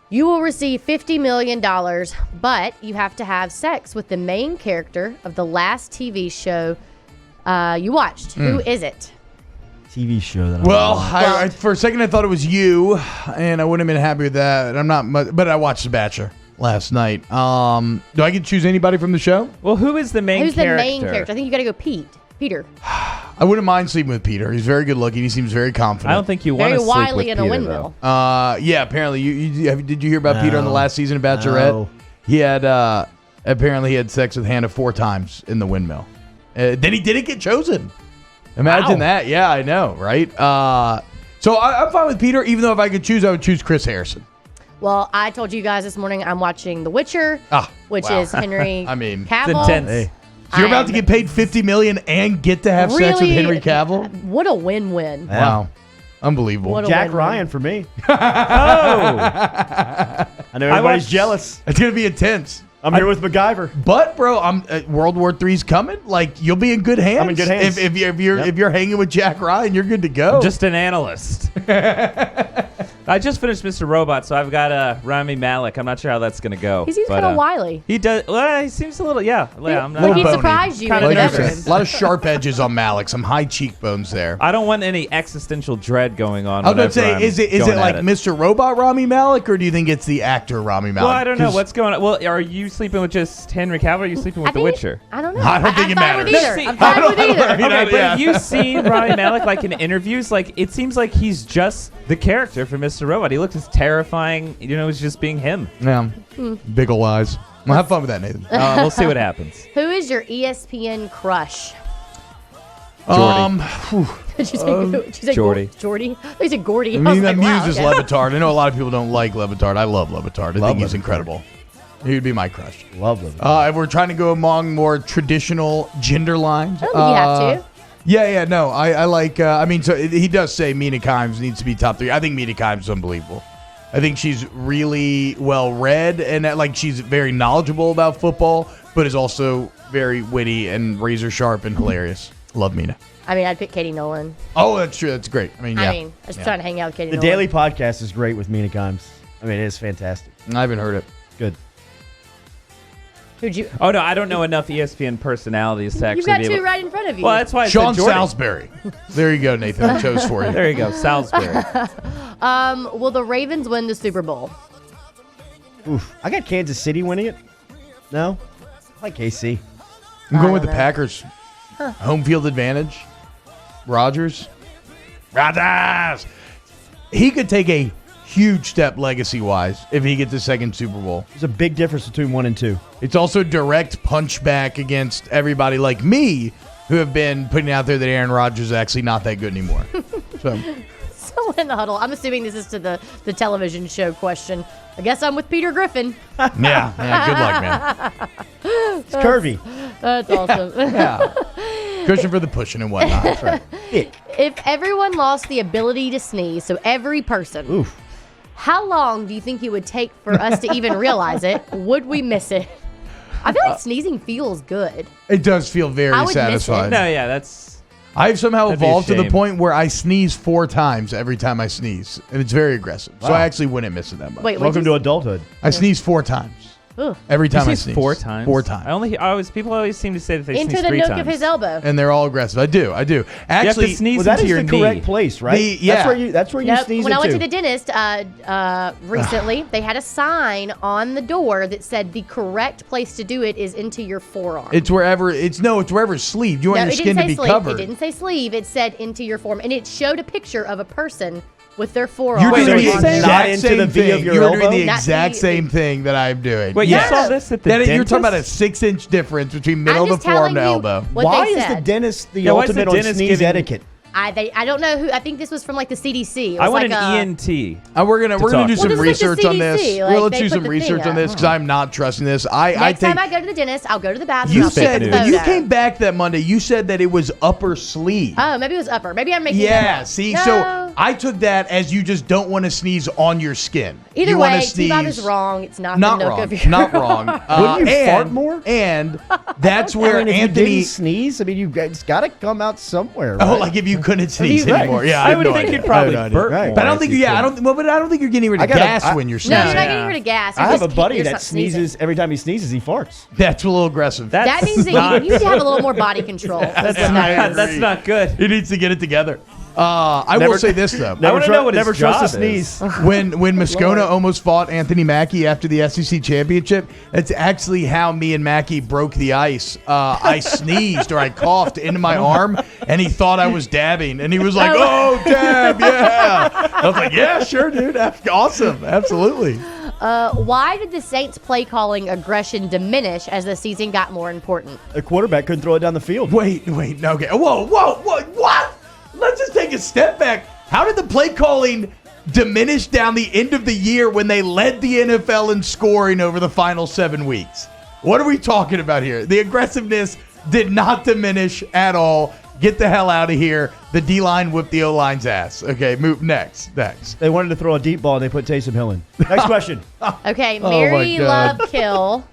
You will receive $50 million, but you have to have sex with the main character of the last TV show you watched. Who is it? TV show that I for a second I thought it was you, and I wouldn't have been happy with that. I'm not much, but I watched The Bachelor last night. Do I get to choose anybody from the show? Well, who is the main character? Who's the main character? I think you got to go Peter. I wouldn't mind sleeping with Peter. He's very good looking. He seems very confident. I don't think you want to sleep with Peter, Very wily in a windmill. Yeah, apparently. Did you hear about Peter on the last season of Bachelorette? No. He had, apparently he had sex with Hannah 4 times in the windmill. Then he didn't get chosen. Imagine that. Yeah, I know, right? So I'm fine with Peter, even though if I could choose, I would choose Chris Harrison. Well, I told you guys this morning I'm watching The Witcher, which is Henry Cavill. It's intense. Hey. So you're about to get paid $50 million and get to have sex with Henry Cavill? What a win-win. Yeah. Wow. Unbelievable. Jack Ryan for me. Oh. I know everybody's jealous. It's going to be intense. I'm here with MacGyver. But, bro, World War III's coming. Like, you'll be in good hands. I'm in good hands. If you're hanging with Jack Ryan, you're good to go. I'm just an analyst. I just finished Mr. Robot, so I've got Rami Malek. I'm not sure how that's going to go. He seems kind of wily. He does. Well, he seems a little, I'm not. Like he surprised you. Like you said, a lot of sharp edges on Malik. Some high cheekbones there. I don't want any existential dread going on. I was going to say, is it like Mr. Robot Rami Malek, or do you think it's the actor Rami Malek? Well, I don't know. What's going on? Well, are you sleeping with just Henry Cavill, or are you sleeping with The Witcher? I don't know. I don't think it matters. I'm fine with either. Okay, but have you seen Rami Malek like in interviews? Like, it seems like he's just the character for Mr. Robot. He looks as terrifying. He's just being him. Yeah. Big ol' eyes. Well, have fun with that, Nathan. We'll see what happens. Who is your ESPN crush? Jordy. Did you say Jordy. Jordy? They said Gordy. I mean, that muse is Levitard. I know a lot of people don't like Levitard. I love Levitard. I think he's incredible. He would be my crush. Love Levitard. If we're trying to go among more traditional gender lines. I don't think you have to. Yeah, no. I like, so he does say Mina Kimes needs to be top 3. I think Mina Kimes is unbelievable. I think she's really well read and she's very knowledgeable about football, but is also very witty and razor sharp and hilarious. Love Mina. I mean, I'd pick Katie Nolan. Oh, that's true. That's great. I was just trying to hang out with Katie The Nolan. Daily Podcast is great with Mina Kimes. I mean, it is fantastic. I haven't heard it. Good. Who'd you? Oh, no, I don't know enough ESPN personalities to actually You've got be able. two right in front of you. Well, that's why I Sean said Jordy. Salisbury. There you go, Nathan. I chose for you. There you go, Salisbury. Will the Ravens win the Super Bowl? Oof. I got Kansas City winning it. No? I like KC. I'm going with the Packers. Home field advantage. Rodgers. He could take a huge step legacy-wise if he gets the second Super Bowl. There's a big difference between 1 and 2. It's also direct punch back against everybody like me who have been putting out there that Aaron Rodgers is actually not that good anymore. So Someone in the huddle. I'm assuming this is to the television show question. I guess I'm with Peter Griffin. yeah, good luck, man. It's curvy. That's awesome. Yeah. Cushion for the pushing and whatnot. That's right. If everyone lost the ability to sneeze, so every person, Oof. how long do you think it would take for us to even realize it? Would we miss it? I feel like sneezing feels good. It does feel I very would miss satisfying. No, yeah, that's. I've somehow That'd be a evolved to the shame. point where I sneeze 4 times every time I sneeze, and it's very aggressive. So I actually wouldn't miss it that much. Wait, Welcome to adulthood. I sneeze 4 times. Ugh. Every time I sneeze sneeze. 4 times? 4 times. People always seem to say that they Into sneeze the 3 nook times. of his elbow. And they're all aggressive. I do. Actually, You have to sneeze Well, that into is your the correct knee. place, right? That's where you Nope. sneeze When I went to into. the dentist recently, they had a sign on the door that said the correct place to do it is into your forearm. It's wherever it's sleeved. You want your it skin didn't to say be sleeve. covered. It didn't say sleeve. It said into your forearm, and it showed a picture of a person with their forearm. You're Wait, doing are the you saying not exact into same the V thing. of your You're doing elbow? the Not exact the- same thing that I'm doing. Wait, Yes. you saw this at the You're dentist? talking about a 6-inch difference between middle I'm of the just forearm to telling you elbow. what Why they is the said. dentist the Yeah, why is the ultimate on dentist sneeze giving- etiquette? I don't know who. I think this was from like the CDC. It was I want like an a- ENT. We're gonna talk. do Well, some this is like the research on this. CDC, Well, like, let's they do put some the research thing on this up. because I'm not trusting this. Next time I go to the dentist, I'll go to the bathroom. You I'll said take a when you photo. came back that Monday, you said that it was upper sleeve. Oh, maybe it was upper. Maybe I'm making Yeah, that up. see, No. so I took that as you just don't want to sneeze on your skin. Either you way, wanna sneeze. T-Bob is wrong. It's not Not the nook wrong. of your Not wrong. Wouldn't you fart more? And that's where I mean, if you Anthony. didn't sneeze, I mean, it's got to come out somewhere. Oh, right? like if you couldn't sneeze Right. anymore. Yeah, I have would no think idea. you'd probably I have no idea. burp Right. more. But I don't if think. you Yeah, I couldn't. don't. Well, but I don't think you're getting rid of I gotta- gas I- when you're No, sneezing. you're not Yeah. getting rid of gas. I have a buddy you're that not sneezing. sneezes every time he sneezes, he farts. That's a little aggressive. That means that you need to have a little more body control. That's not good. He needs to get it together. I will say this though. I want to know what never his trust job to sneeze. when Moscona almost fought Anthony Mackie after the SEC championship, that's actually how me and Mackie broke the ice. I sneezed or I coughed into my arm, and he thought I was dabbing, and he was like, "Oh, dab, yeah." I was like, "Yeah, sure, dude. That's awesome, absolutely." Why did the Saints' play calling aggression diminish as the season got more important? A quarterback couldn't throw it down the field. Wait, no, okay. Whoa, what? Let's just take a step back. How did the play calling diminish down the end of the year when they led the NFL in scoring over the final 7 weeks? What are we talking about here? The aggressiveness did not diminish at all. Get the hell out of here. The D-line whipped the O-line's ass. Okay, move next. They wanted to throw a deep ball, and they put Taysom Hill in. Next question. Okay, Oh, Mary my God. Love Kill.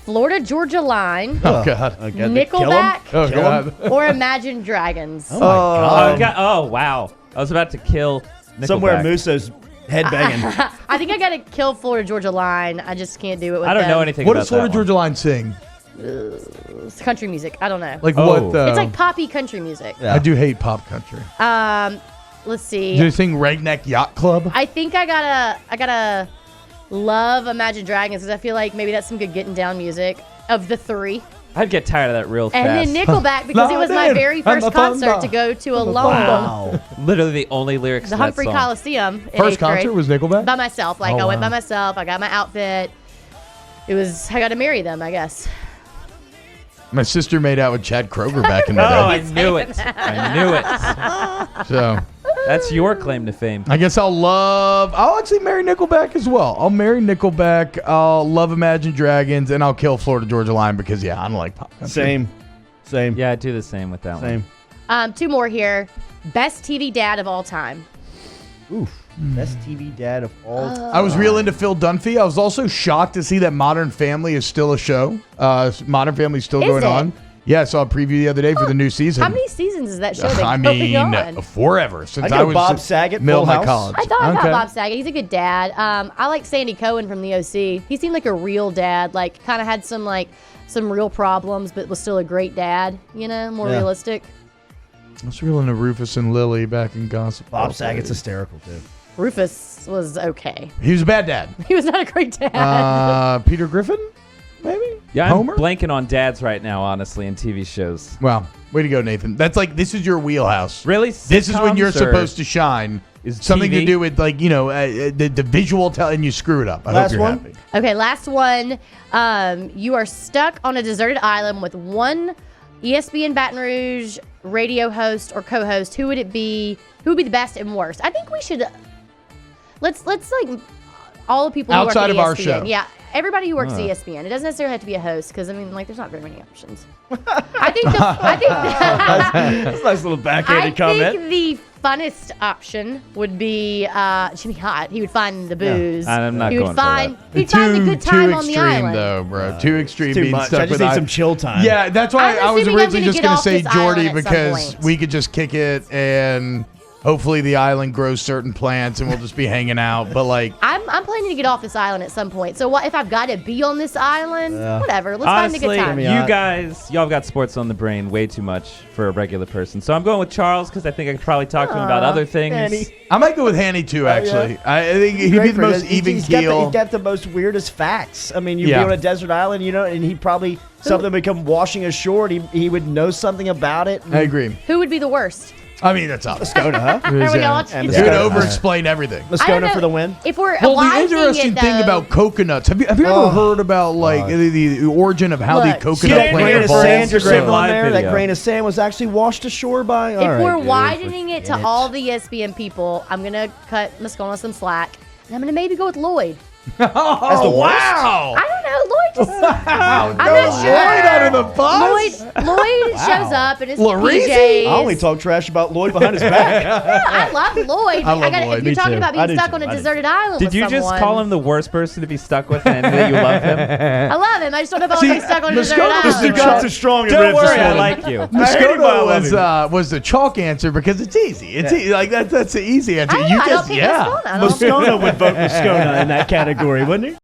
Florida Georgia Line. Oh, God. Okay, they kill him? Nickelback Oh, Kill God. or Imagine Dragons. Oh, my God. Oh, wow. I was about to kill Nickelback. Somewhere Muso's headbanging. I think I got to kill Florida Georgia Line. I just can't do it with I don't them. know anything What about does Florida that Georgia Line sing? It's country music. I don't know. Like Oh. what, though? It's like poppy country music. Yeah. I do hate pop country. Let's see. Do you sing Redneck Yacht Club? I think I gotta love Imagine Dragons because I feel like maybe that's some good getting down music of the three. one. I'd get tired of that real And fast. then Nickelback because it was my very first concert to go to alone. Wow. Literally the only lyrics The to that Humphrey song. Coliseum. In First eighth grade. concert was Nickelback? By myself. Like Oh, I went wow. by myself. I got my outfit. I got to marry them, I guess. My sister made out with Chad Kroger back in the Oh, I day. knew it. I knew it. So That's your claim to fame. I guess I'll actually marry Nickelback as well. I'll marry Nickelback. I'll love Imagine Dragons, and I'll kill Florida Georgia Line because, yeah, I don't like pop country. Same. Yeah, I'd do the same with that Same. one. Two more here. Best TV dad of all time. Oof. Best TV dad of all time. I was real into Phil Dunphy. I was also shocked to see that Modern Family is still a show. Modern Family is still Is going it? on. Yeah, I saw a preview the other day for the new season. How many seasons is that show been I going mean, on? forever. Since I know I was Bob Saget, middle Full of my House. college. I thought about Okay. Bob Saget. He's a good dad. I like Sandy Cohen from the OC. He seemed like a real dad. Like, kind of had some real problems, but was still a great dad. You know, more Yeah. realistic. I was real into Rufus and Lily back in Gossip. Bob Girl Saget's days. hysterical, too. Rufus was okay. He was a bad dad. He was not a great dad. Peter Griffin, maybe? Yeah, I'm Homer? blanking on dads right now, honestly, in TV shows. Well, way to go, Nathan. That's like, this is your wheelhouse. Really? This is when you're Sitcoms or supposed to shine. is Something to TV? do with, like, the visual and you screw it up. I Last hope you're one? happy. Okay, last one. You are stuck on a deserted island with one ESPN Baton Rouge radio host or co-host. Who would it be? Who would be the best and worst? I think we should. Let's like all the people Outside who of work our at ESPN. show. Yeah, everybody who works at ESPN. It doesn't necessarily have to be a host because I mean, like, there's not very many options. I think That's a nice little I backhanded comment. think the funnest option would be Jimmy Hott. He would find the booze. I'm not he going would for find that. he'd find the good time too on the extreme, island. though, bro. Too extreme Too being much. stuck I just with need I- some chill time. Yeah, that's why I'm I was assuming I'm originally gonna just get going to off say this Jordy island at some because point. we could just kick it and hopefully the island grows certain plants and we'll just be hanging out. But like, I'm planning to get off this island at some point. So what if I've got to be on this island? Whatever. Let's find a Honestly, good time. Yeah. you guys, y'all got sports on the brain way too much for a regular person. So I'm going with Charles because I think I could probably talk to him about other things. Danny. I might go with Hanny too. Actually, I think he'd be Great the for most this. even He's keel. got the most weirdest facts. I mean, you'd Yeah. be on a desert island, and he'd probably something would come washing ashore, and he would know something about it. I agree. Who would be the worst? I mean, that's obvious. Moscona, huh? Are we all And He would Yeah. over-explain everything. I don't Moscona know. for the win. If we're Well, the widening interesting it, thing though- about coconuts, have you ever heard about like the origin of how Look, the See coconut that grain plant of evolved? sand you're Instagram sitting on live there? That video. grain of sand was actually washed ashore by? All if right, we're dude, widening it to forget all the ESPN people, I'm gonna cut Moscona some slack, and I'm gonna maybe go with Lloyd. As the worst? Wow! I don't know. Lloyd I'm not sure. Lloyd under the bus? Lloyd shows up in his Larice? PJs. I only talk trash about Lloyd behind his back. Yeah, I love Lloyd. I love Lloyd. If you're Me talking too. about I being do stuck too. on a I do. deserted island Did with you just someone. call him the worst person to be stuck with and that you love him? I love him. I just don't know if I want to be stuck on a deserted Moscona was island. the Shots are strong in Don't ribs this worry, I morning. like you. Moscona was the chalk answer because it's easy. It's easy. Like that's the easy answer. I don't know, I don't think that's fun. I don't- Moscona would vote Moscona in that category, wouldn't he?